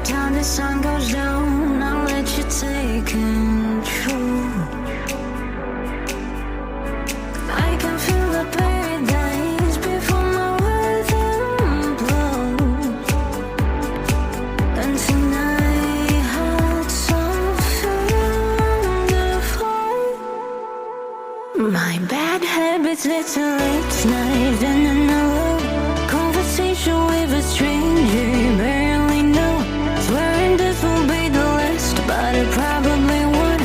time the sun goes down, I'll let you take control. I can feel the paradise before my world implodes. And tonight had something different. My bad habits led to late nights and an alone conversation with a stranger you barely know. Swearing this will be the last, but it probably would.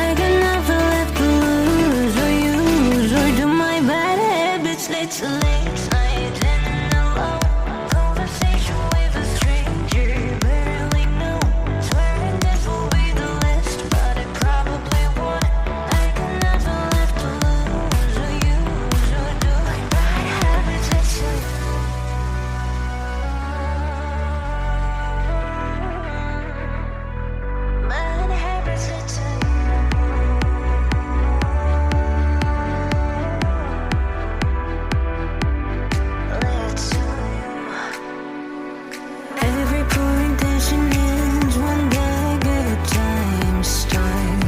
I got nothing left to lose or use, or do my bad habits lead to late nights and an alone conversation with a stranger you barely know. Swearing this will be the last, but it probably would. I got nothing left to lose or use, or do my bad habits lead to bad habits lead to every poor intention ends when the good times start.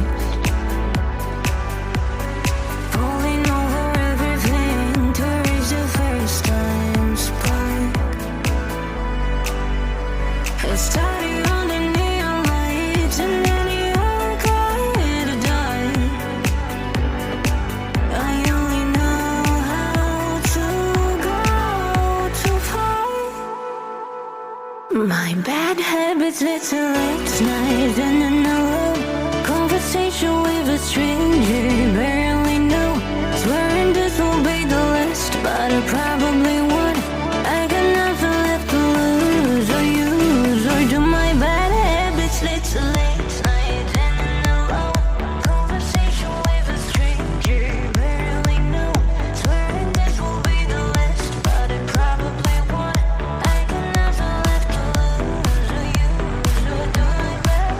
Falling over everything to reach the first time spark. It started on the neon lights and then you're quiet to die. I only know how to go too far. My bad habits led to late nights and an alone